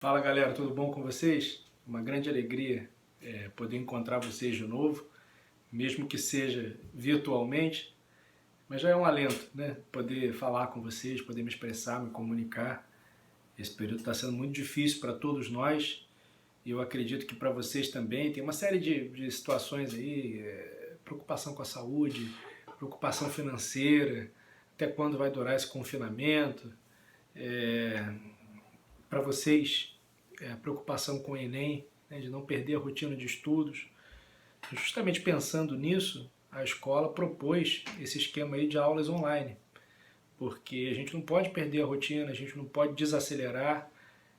Fala galera, tudo bom com vocês? Uma grande alegria poder encontrar vocês de novo, mesmo que seja virtualmente, mas já é um alento, né? Poder falar com vocês, poder me expressar, me comunicar. Esse período está sendo muito difícil para todos nós e eu acredito que para vocês também. Tem uma série de situações aí, preocupação com a saúde, preocupação financeira, até quando vai durar esse confinamento. Para vocês, a preocupação com o Enem, né, de não perder a rotina de estudos. Justamente pensando nisso, a escola propôs esse esquema aí de aulas online, porque a gente não pode perder a rotina, a gente não pode desacelerar,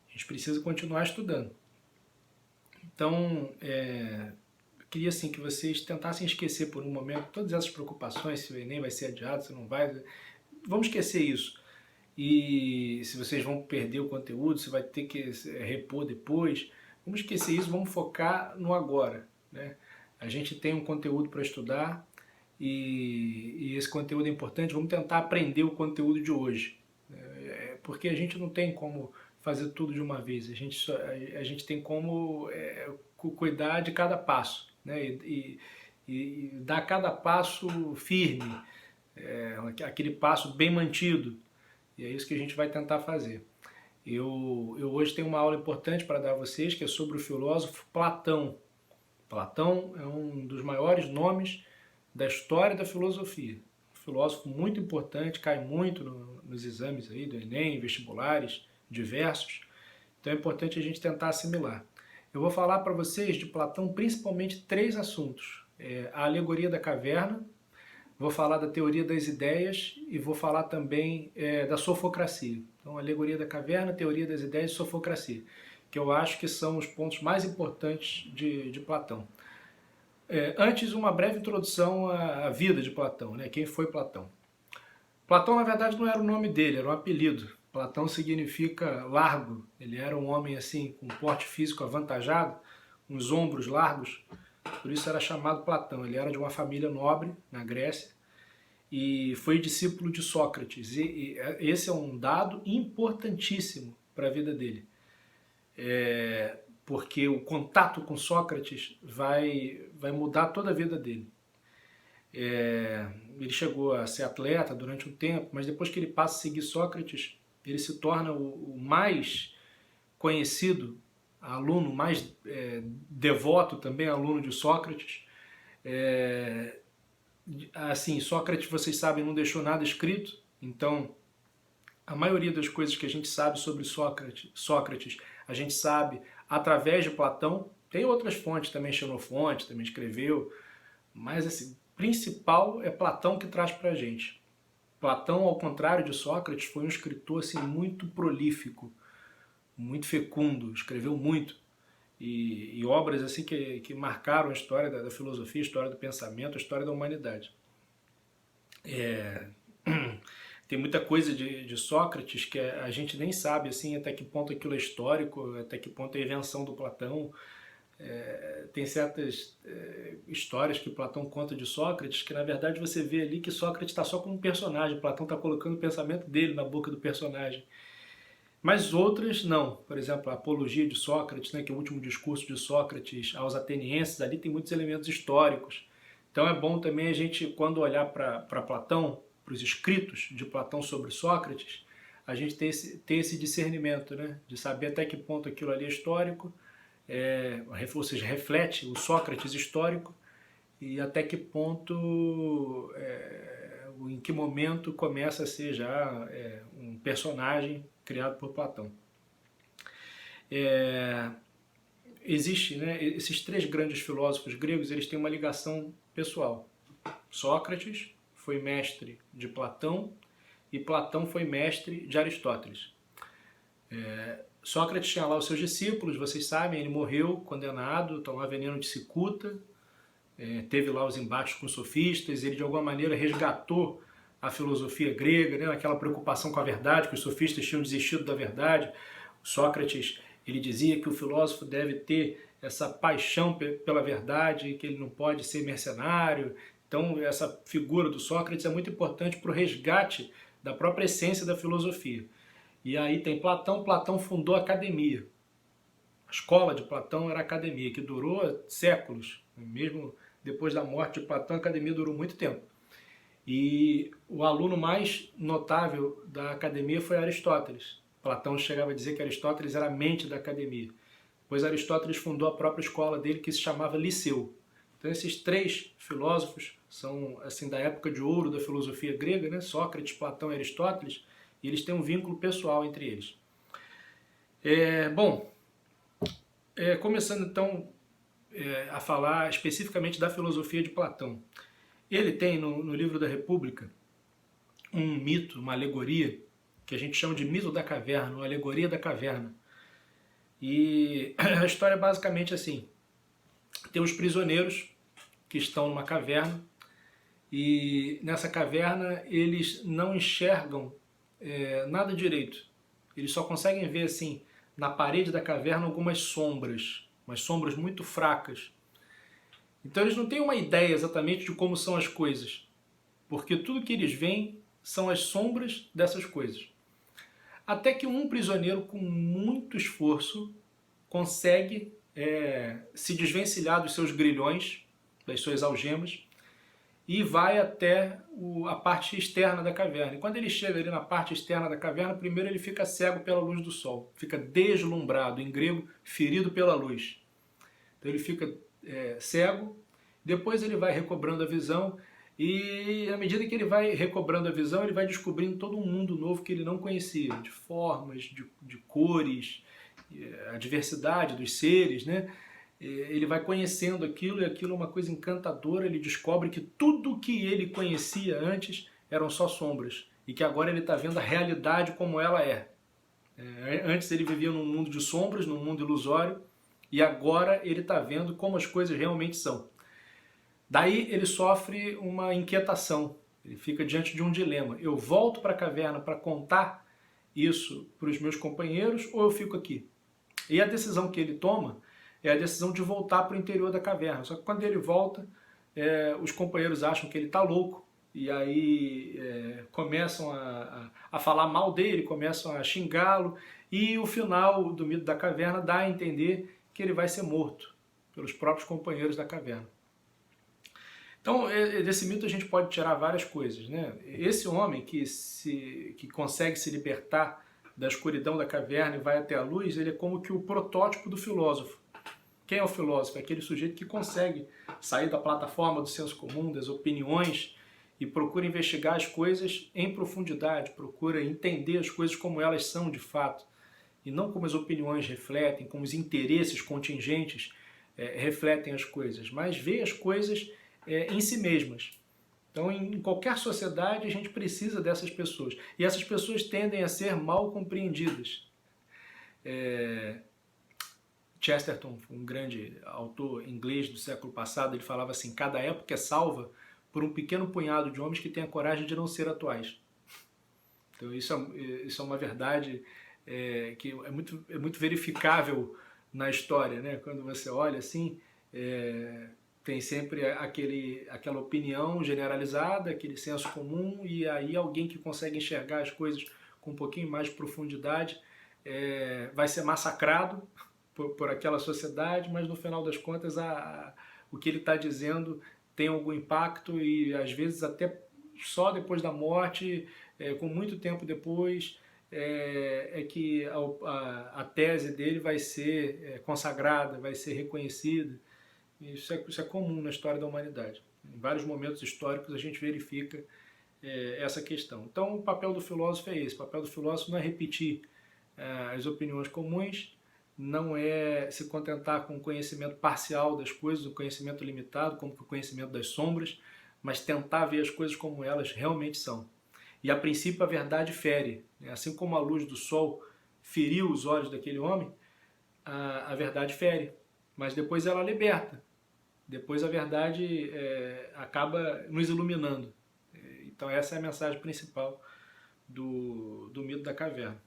a gente precisa continuar estudando. Então, eu queria assim que vocês tentassem esquecer por um momento todas essas preocupações, se o Enem vai ser adiado, se não vai. Vamos esquecer isso. E se vocês vão perder o conteúdo, se vai ter que repor depois, vamos esquecer isso, vamos focar no agora, né? A gente tem um conteúdo para estudar e esse conteúdo é importante, vamos tentar aprender o conteúdo de hoje, porque a gente não tem como fazer tudo de uma vez, a gente tem como cuidar de cada passo, né? E dar cada passo firme, aquele passo bem mantido. E é isso que a gente vai tentar fazer. Eu hoje tenho uma aula importante para dar a vocês, que é sobre o filósofo Platão. Platão é um dos maiores nomes da história da filosofia. Um filósofo muito importante, cai muito nos exames aí do Enem, vestibulares diversos. Então é importante a gente tentar assimilar. Eu vou falar para vocês de Platão principalmente três assuntos. A alegoria da caverna, vou falar da teoria das ideias e vou falar também da sofocracia. Então, alegoria da caverna, teoria das ideias e sofocracia, que eu acho que são os pontos mais importantes de Platão. Antes, uma breve introdução à vida de Platão, né? Quem foi Platão? Platão, na verdade, não era o nome dele, era um apelido. Platão significa largo. Ele era um homem assim com porte físico avantajado, uns ombros largos, por isso era chamado Platão. Ele era de uma família nobre na Grécia e foi discípulo de Sócrates. E esse é um dado importantíssimo para a vida dele, porque o contato com Sócrates vai mudar toda a vida dele. Ele chegou a ser atleta durante um tempo, mas depois que ele passa a seguir Sócrates, ele se torna o mais conhecido aluno, mais devoto também, aluno de Sócrates. Assim, Sócrates, vocês sabem, não deixou nada escrito, então a maioria das coisas que a gente sabe sobre Sócrates a gente sabe através de Platão. Tem outras fontes também, Xenofonte também escreveu, mas assim, principal é Platão que traz pra gente. Platão, ao contrário de Sócrates, foi um escritor assim, muito prolífico, muito fecundo, escreveu muito. E obras assim que marcaram a história da filosofia, a história do pensamento, a história da humanidade. Tem muita coisa de Sócrates que a gente nem sabe assim, até que ponto aquilo é histórico, até que ponto é invenção do Platão. Tem certas histórias que Platão conta de Sócrates que na verdade você vê ali que Sócrates está só como um personagem, Platão está colocando o pensamento dele na boca do personagem. Mas outras não. Por exemplo, a Apologia de Sócrates, né, que é o último discurso de Sócrates aos atenienses, ali tem muitos elementos históricos. Então é bom também a gente, quando olhar para Platão, para os escritos de Platão sobre Sócrates, a gente ter esse discernimento, né, de saber até que ponto aquilo ali é histórico, ou seja, reflete o Sócrates histórico, e até que ponto, em que momento começa a ser já um personagem criado por Platão. Existe, né, esses três grandes filósofos gregos, eles têm uma ligação pessoal. Sócrates foi mestre de Platão e Platão foi mestre de Aristóteles. Sócrates tinha lá os seus discípulos, vocês sabem, ele morreu condenado, tomou veneno de cicuta, teve lá os embates com os sofistas, ele de alguma maneira resgatou a filosofia grega, né, aquela preocupação com a verdade, que os sofistas tinham desistido da verdade. Sócrates, ele dizia que o filósofo deve ter essa paixão pela verdade, que ele não pode ser mercenário. Então essa figura do Sócrates é muito importante para o resgate da própria essência da filosofia. E aí tem Platão, Platão fundou a academia. A escola de Platão era a academia, que durou séculos. Mesmo depois da morte de Platão, a academia durou muito tempo. E o aluno mais notável da academia foi Aristóteles. Platão chegava a dizer que Aristóteles era a mente da academia. Pois Aristóteles fundou a própria escola dele, que se chamava Liceu. Então esses três filósofos são assim da época de ouro da filosofia grega, né? Sócrates, Platão e Aristóteles, e eles têm um vínculo pessoal entre eles. Começando então a falar especificamente da filosofia de Platão. Ele tem no livro da República um mito, uma alegoria, que a gente chama de mito da caverna, uma alegoria da caverna. E a história é basicamente assim: tem uns prisioneiros que estão numa caverna e nessa caverna eles não enxergam nada direito. Eles só conseguem ver assim na parede da caverna algumas sombras, umas sombras muito fracas. Então eles não têm uma ideia exatamente de como são as coisas, porque tudo que eles veem são as sombras dessas coisas. Até que um prisioneiro, com muito esforço, consegue se desvencilhar dos seus grilhões, das suas algemas, e vai até a parte externa da caverna. E quando ele chega ali na parte externa da caverna, primeiro ele fica cego pela luz do sol, fica deslumbrado, em grego, ferido pela luz. Então ele fica cego, depois ele vai recobrando a visão, e à medida que ele vai recobrando a visão, ele vai descobrindo todo um mundo novo que ele não conhecia, de formas, de cores, a diversidade dos seres, né? Ele vai conhecendo aquilo, e aquilo é uma coisa encantadora. Ele descobre que tudo que ele conhecia antes eram só sombras, e que agora ele está vendo a realidade como ela é. Antes ele vivia num mundo de sombras, num mundo ilusório, e agora ele está vendo como as coisas realmente são. Daí ele sofre uma inquietação, ele fica diante de um dilema: eu volto para a caverna para contar isso para os meus companheiros ou eu fico aqui? E a decisão que ele toma é a decisão de voltar para o interior da caverna. Só que quando ele volta, os companheiros acham que ele está louco, e aí começam a falar mal dele, começam a xingá-lo, e o final do mito da caverna dá a entender que ele vai ser morto pelos próprios companheiros da caverna. Então, desse mito a gente pode tirar várias coisas, né? Esse homem que consegue se libertar da escuridão da caverna e vai até a luz, ele é como que o protótipo do filósofo. Quem é o filósofo? É aquele sujeito que consegue sair da plataforma do senso comum, das opiniões, e procura investigar as coisas em profundidade, procura entender as coisas como elas são de fato, e não como as opiniões refletem, como os interesses contingentes refletem as coisas, mas vê as coisas em si mesmas. Então, em qualquer sociedade, a gente precisa dessas pessoas. E essas pessoas tendem a ser mal compreendidas. Chesterton, um grande autor inglês do século passado, ele falava assim: cada época é salva por um pequeno punhado de homens que têm a coragem de não ser atuais. Então, isso é uma verdade que é muito verificável na história, né? Quando você olha assim, tem sempre aquela opinião generalizada, aquele senso comum, e aí alguém que consegue enxergar as coisas com um pouquinho mais de profundidade vai ser massacrado por aquela sociedade, mas no final das contas o que ele está dizendo tem algum impacto, e às vezes até só depois da morte, com muito tempo depois, que a tese dele vai ser consagrada, vai ser reconhecida. Isso é comum na história da humanidade. Em vários momentos históricos a gente verifica essa questão. Então o papel do filósofo é esse. O papel do filósofo não é repetir as opiniões comuns, não é se contentar com o conhecimento parcial das coisas, o conhecimento limitado, como o conhecimento das sombras, mas tentar ver as coisas como elas realmente são. E a princípio a verdade fere. Assim como a luz do sol feriu os olhos daquele homem, a verdade fere. Mas depois ela liberta. Depois a verdade acaba nos iluminando. Então essa é a mensagem principal do mito da caverna.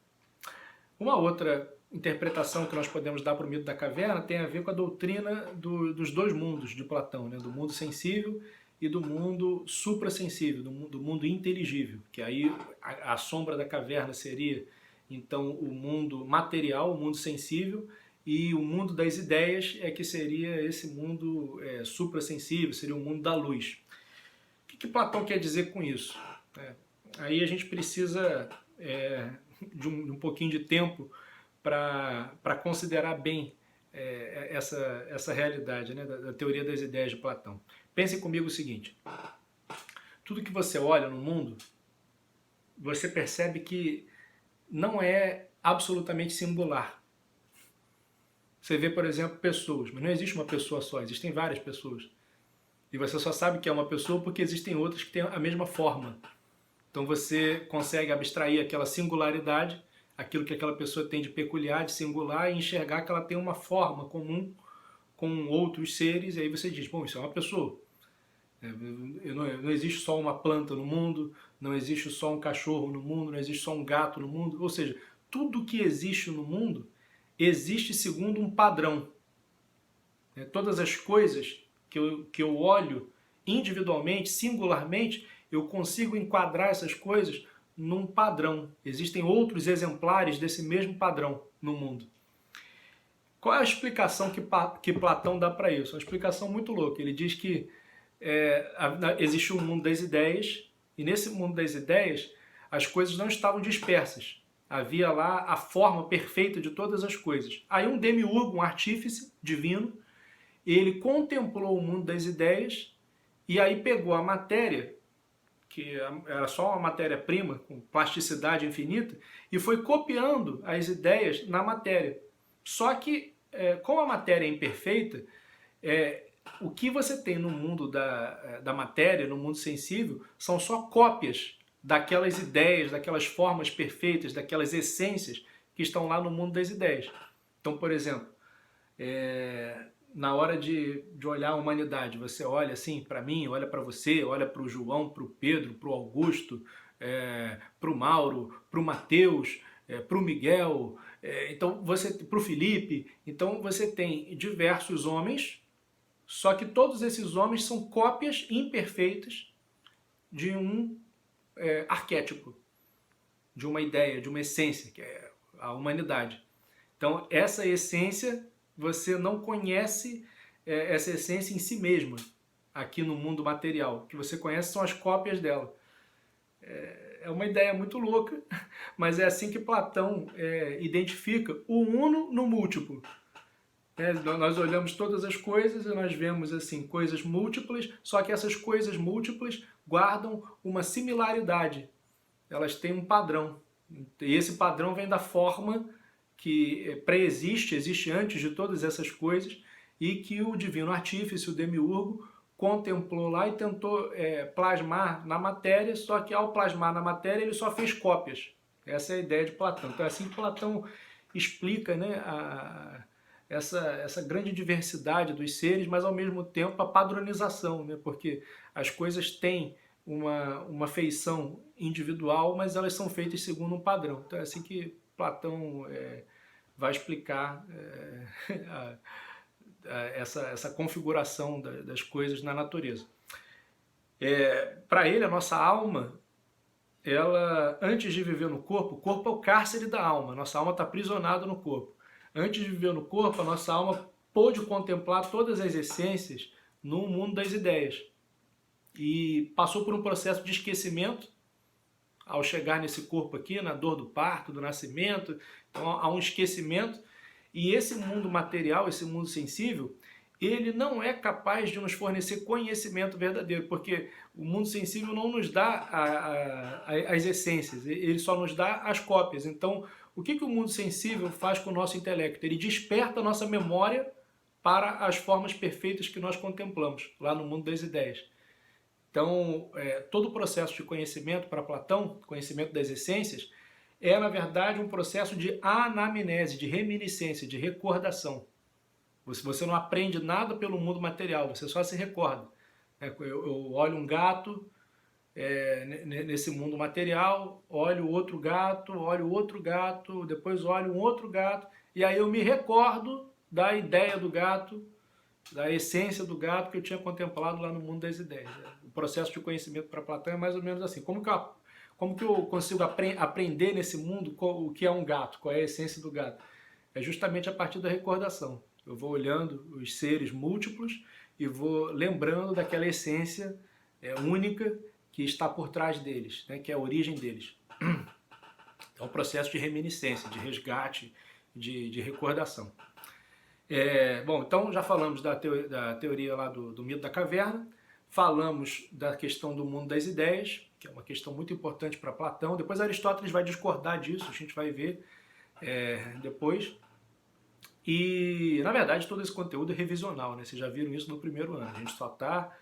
Uma outra interpretação que nós podemos dar para o mito da caverna tem a ver com a doutrina dos dois mundos de Platão, né? Do mundo sensível e do mundo suprassensível, do mundo inteligível, que aí a sombra da caverna seria então o mundo material, o mundo sensível, e o mundo das ideias é que seria esse mundo suprassensível, seria o mundo da luz. O que Platão quer dizer com isso? Aí a gente precisa de um pouquinho de tempo para considerar bem essa realidade, né, da teoria das ideias de Platão. Pensem comigo o seguinte: tudo que você olha no mundo, você percebe que não é absolutamente singular. Você vê, por exemplo, pessoas, mas não existe uma pessoa só, existem várias pessoas. E você só sabe que é uma pessoa porque existem outras que têm a mesma forma. Então você consegue abstrair aquela singularidade, aquilo que aquela pessoa tem de peculiar, de singular, e enxergar que ela tem uma forma comum com outros seres, e aí você diz, bom, isso é uma pessoa. Não existe só uma planta no mundo, não existe só um cachorro no mundo, não existe só um gato no mundo, ou seja, tudo que existe no mundo existe segundo um padrão. Todas as coisas que eu olho individualmente, singularmente, eu consigo enquadrar essas coisas num padrão. Existem outros exemplares desse mesmo padrão no mundo. Qual é a explicação que Platão dá para isso? Uma explicação muito louca. Ele diz que existe um mundo das ideias, e nesse mundo das ideias as coisas não estavam dispersas. Havia lá a forma perfeita de todas as coisas. Aí um demiurgo, um artífice divino, ele contemplou o mundo das ideias e aí pegou a matéria, que era só uma matéria-prima com plasticidade infinita, e foi copiando as ideias na matéria. Só que, como a matéria é imperfeita, o que você tem no mundo da matéria, no mundo sensível, são só cópias daquelas ideias, daquelas formas perfeitas, daquelas essências que estão lá no mundo das ideias. Então, por exemplo, na hora de olhar a humanidade, você olha assim para mim, olha para você, olha para o João, para o Pedro, para o Augusto, para o Mauro, para o Mateus, para o Miguel, então para o Felipe. Então você tem diversos homens, só que todos esses homens são cópias imperfeitas de um arquétipo, de uma ideia, de uma essência, que é a humanidade. Então essa essência, você não conhece essa essência em si mesma, aqui no mundo material. O que você conhece são as cópias dela. É uma ideia muito louca, mas é assim que Platão identifica o uno no múltiplo. Nós olhamos todas as coisas e nós vemos assim coisas múltiplas, só que essas coisas múltiplas guardam uma similaridade. Elas têm um padrão. E esse padrão vem da forma que pré-existe, existe antes de todas essas coisas, e que o divino artífice, o demiurgo, contemplou lá e tentou plasmar na matéria, só que ao plasmar na matéria ele só fez cópias. Essa é a ideia de Platão. Então é assim que Platão explica, né, essa grande diversidade dos seres, mas ao mesmo tempo a padronização, né, porque as coisas têm uma feição individual, mas elas são feitas segundo um padrão. Então é assim que Platão vai explicar essa configuração das coisas na natureza. Para ele, a nossa alma, ela, antes de viver no corpo, o corpo é o cárcere da alma, nossa alma está aprisionada no corpo. Antes de viver no corpo, a nossa alma pôde contemplar todas as essências no mundo das ideias. E passou por um processo de esquecimento ao chegar nesse corpo aqui, na dor do parto, do nascimento. Então há um esquecimento. E esse mundo material, esse mundo sensível, ele não é capaz de nos fornecer conhecimento verdadeiro, porque o mundo sensível não nos dá as essências, ele só nos dá as cópias. Então, o que o mundo sensível faz com o nosso intelecto? Ele desperta a nossa memória para as formas perfeitas que nós contemplamos, lá no mundo das ideias. Então, todo o processo de conhecimento para Platão, conhecimento das essências, na verdade, um processo de anamnese, de reminiscência, de recordação. Você não aprende nada pelo mundo material, você só se recorda. Eu olho um gato nesse mundo material, olho outro gato, depois olho um outro gato, e aí eu me recordo da ideia do gato, da essência do gato que eu tinha contemplado lá no mundo das ideias. O processo de conhecimento para Platão é mais ou menos assim. Como que eu consigo aprender nesse mundo o que é um gato, qual é a essência do gato? é justamente a partir da recordação. Eu vou olhando os seres múltiplos e vou lembrando daquela essência única que está por trás deles, né, que é a origem deles. É um processo de reminiscência, de resgate, de recordação. Bom, então já falamos da teoria lá do mito da caverna, falamos da questão do mundo das ideias, que é uma questão muito importante para Platão. Depois Aristóteles vai discordar disso, a gente vai ver depois. E, na verdade, todo esse conteúdo é revisional, né? Vocês já viram isso no primeiro ano. A gente só está,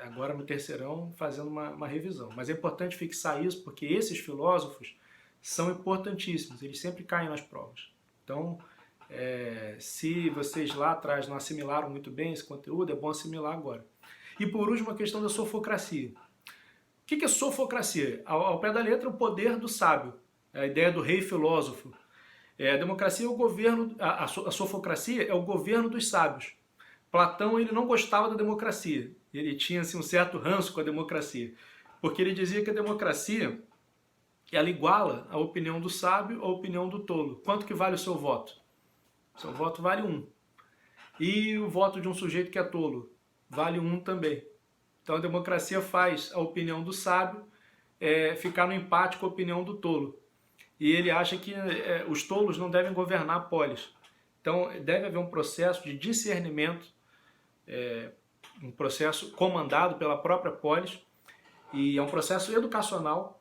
agora no terceirão, fazendo uma revisão. Mas é importante fixar isso, porque esses filósofos são importantíssimos, eles sempre caem nas provas. Então, se vocês lá atrás não assimilaram muito bem esse conteúdo, é bom assimilar agora. E por último, a questão da sofocracia. O que é sofocracia? Ao pé da letra, o poder do sábio, a ideia do rei filósofo. A democracia é o governo, a sofocracia é o governo dos sábios. Platão ele não gostava da democracia, ele tinha assim, um certo ranço com a democracia, porque ele dizia que a democracia ela iguala a opinião do sábio à opinião do tolo. Quanto que vale o seu voto? O seu voto vale 1. E o voto de um sujeito que é tolo vale 1 também. Então a democracia faz a opinião do sábio ficar no empate com a opinião do tolo. E ele acha que os tolos não devem governar a polis. Então deve haver um processo de discernimento, um processo comandado pela própria polis, e é um processo educacional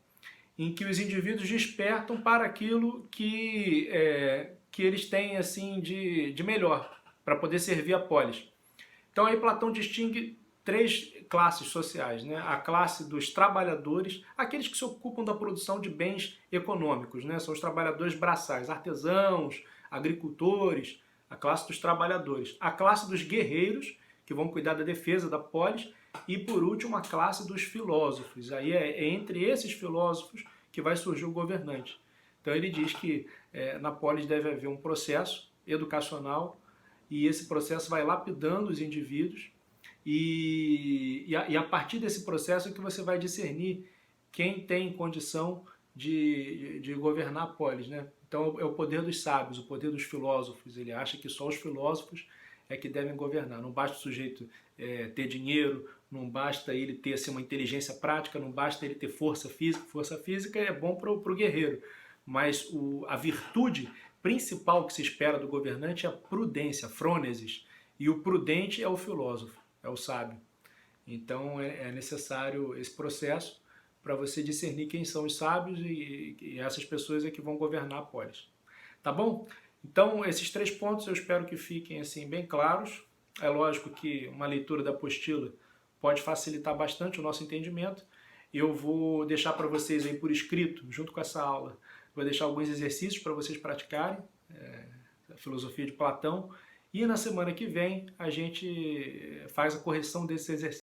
em que os indivíduos despertam para aquilo que eles têm assim de melhor, para poder servir a polis. Então aí Platão distingue 3 classes sociais, né? A classe dos trabalhadores, aqueles que se ocupam da produção de bens econômicos, né? São os trabalhadores braçais, artesãos, agricultores, a classe dos trabalhadores. A classe dos guerreiros, que vão cuidar da defesa da polis, e por último a classe dos filósofos. Aí é entre esses filósofos que vai surgir o governante. Então ele diz que na polis deve haver um processo educacional, e esse processo vai lapidando os indivíduos, e a partir desse processo é que você vai discernir quem tem condição de governar a polis, né? Então é o poder dos sábios, o poder dos filósofos. Ele acha que só os filósofos é que devem governar. Não basta o sujeito ter dinheiro, não basta ele ter assim, uma inteligência prática, não basta ele ter força física. Força física é bom para o guerreiro, mas a virtude principal que se espera do governante é a prudência, a frônesis, e o prudente é o filósofo, é o sábio. Então é necessário esse processo para você discernir quem são os sábios, e essas pessoas é que vão governar a polis. Tá bom? Então esses 3 pontos eu espero que fiquem assim bem claros. É lógico que uma leitura da apostila pode facilitar bastante o nosso entendimento. Eu vou deixar para vocês aí por escrito, junto com essa aula, vou deixar alguns exercícios para vocês praticarem, a filosofia de Platão, e na semana que vem a gente faz a correção desses exercícios.